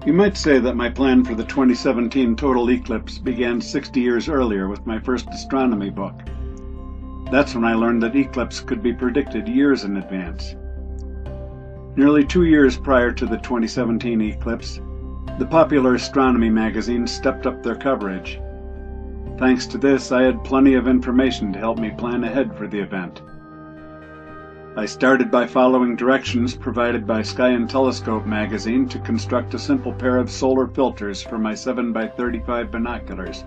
You might say that my plan for the 2017 total eclipse began 60 years earlier with my first astronomy book. That's when I learned that eclipses could be predicted years in advance. Nearly 2 years prior to the 2017 eclipse, the popular astronomy magazines stepped up their coverage. Thanks to this, I had plenty of information to help me plan ahead for the event. I started by following directions provided by Sky and Telescope magazine to construct a simple pair of solar filters for my 7x35 binoculars.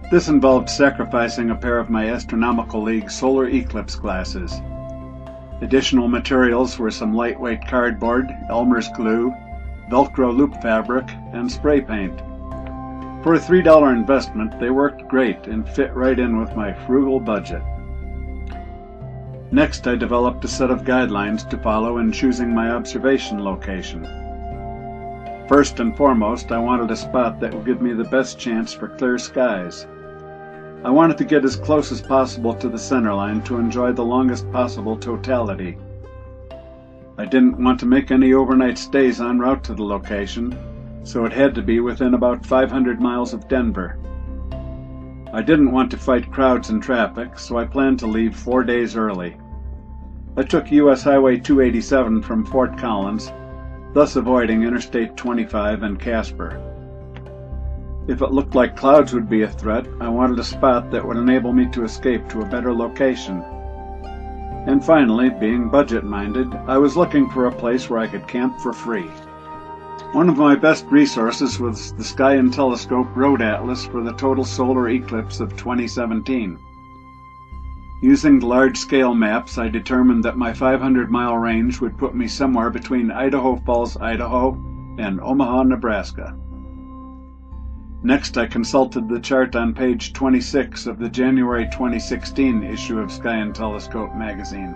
This involved sacrificing a pair of my Astronomical League solar eclipse glasses. Additional materials were some lightweight cardboard, Elmer's glue, Velcro loop fabric, and spray paint. For a $3 investment, they worked great and fit right in with my frugal budget. Next, I developed a set of guidelines to follow in choosing my observation location. First and foremost, I wanted a spot that would give me the best chance for clear skies. I wanted to get as close as possible to the centerline to enjoy the longest possible totality. I didn't want to make any overnight stays en route to the location, so it had to be within about 500 miles of Denver. I didn't want to fight crowds and traffic, so I planned to leave 4 days early. I took U.S. Highway 287 from Fort Collins, thus avoiding Interstate 25 and Casper. If it looked like clouds would be a threat, I wanted a spot that would enable me to escape to a better location. And finally, being budget-minded, I was looking for a place where I could camp for free. One of my best resources was the Sky and Telescope Road Atlas for the total solar eclipse of 2017. Using the large-scale maps, I determined that my 500-mile range would put me somewhere between Idaho Falls, Idaho, and Omaha, Nebraska. Next, I consulted the chart on page 26 of the January 2016 issue of Sky and Telescope magazine.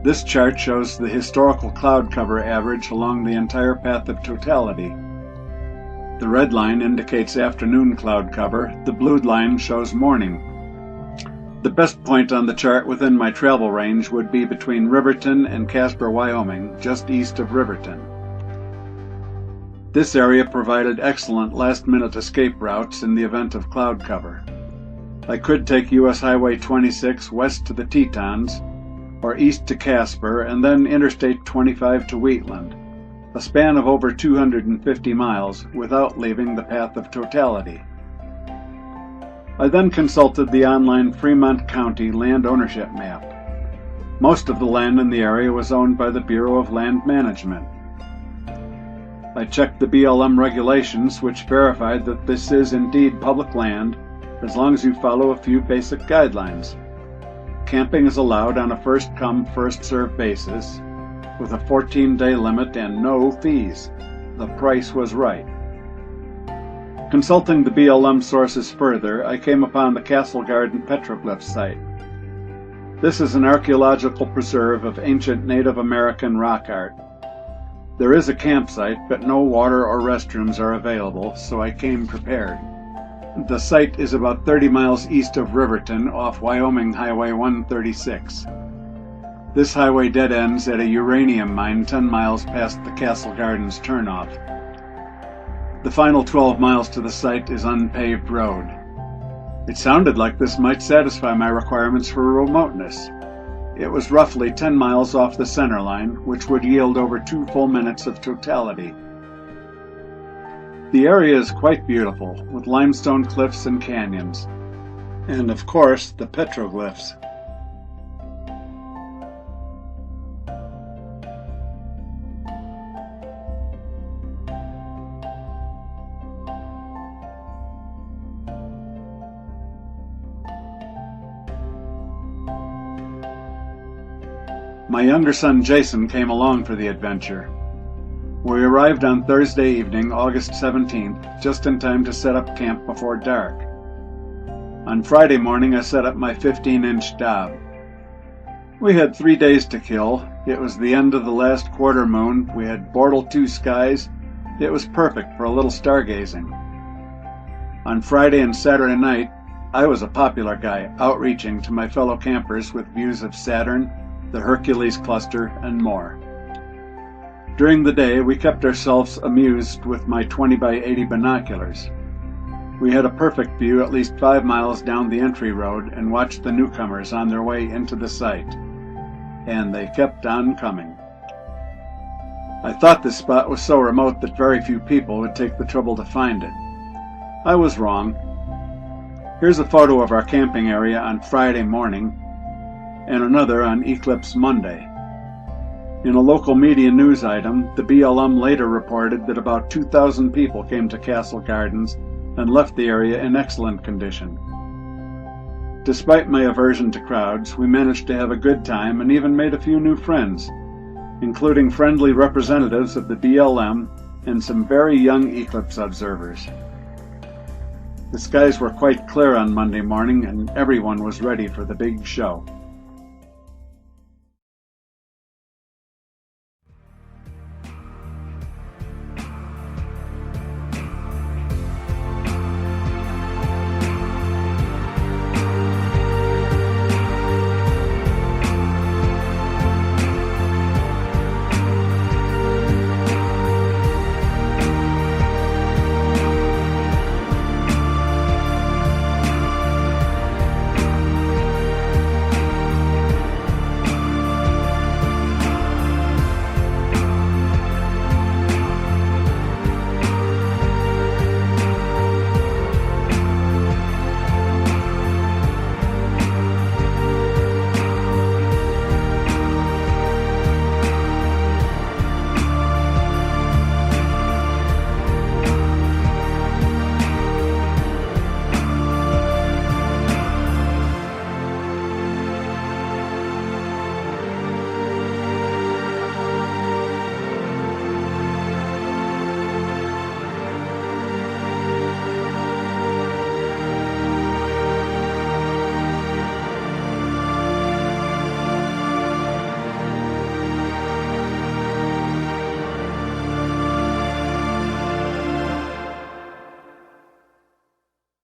This chart shows the historical cloud cover average along the entire path of totality. The red line indicates afternoon cloud cover, the blue line shows morning. The best point on the chart within my travel range would be between Riverton and Casper, Wyoming, just east of Riverton. This area provided excellent last-minute escape routes in the event of cloud cover. I could take U.S. Highway 26 west to the Tetons, or east to Casper, and then Interstate 25 to Wheatland, a span of over 250 miles without leaving the path of totality. I then consulted the online Fremont County land ownership map. Most of the land in the area was owned by the Bureau of Land Management. I checked the BLM regulations, which verified that this is indeed public land, as long as you follow a few basic guidelines. Camping is allowed on a first-come, first-served basis, with a 14-day limit and no fees. The price was right. Consulting the BLM sources further, I came upon the Castle Garden petroglyph site. This is an archaeological preserve of ancient Native American rock art. There is a campsite, but no water or restrooms are available, so I came prepared. The site is about 30 miles east of Riverton off Wyoming Highway 136. This highway dead ends at a uranium mine 10 miles past the Castle Gardens turnoff. The final 12 miles to the site is unpaved road. It sounded like this might satisfy my requirements for remoteness. It was roughly 10 miles off the center line, which would yield over 2 full minutes of totality. The area is quite beautiful, with limestone cliffs and canyons, and of course the petroglyphs. My younger son Jason came along for the adventure. We arrived on Thursday evening, August 17th, just in time to set up camp before dark. On Friday morning, I set up my 15-inch Dob. We had 3 days to kill. It was the end of the last quarter moon. We had Bortle 2 skies. It was perfect for a little stargazing. On Friday and Saturday night, I was a popular guy, outreaching to my fellow campers with views of Saturn, the Hercules cluster, and more. During the day, we kept ourselves amused with my 20 by 80 binoculars. We had a perfect view at least 5 miles down the entry road and watched the newcomers on their way into the site. And they kept on coming. I thought this spot was so remote that very few people would take the trouble to find it. I was wrong. Here's a photo of our camping area on Friday morning, and another on Eclipse Monday. In a local media news item, the BLM later reported that about 2,000 people came to Castle Gardens and left the area in excellent condition. Despite my aversion to crowds, we managed to have a good time and even made a few new friends, including friendly representatives of the BLM and some very young eclipse observers. The skies were quite clear on Monday morning, and everyone was ready for the big show.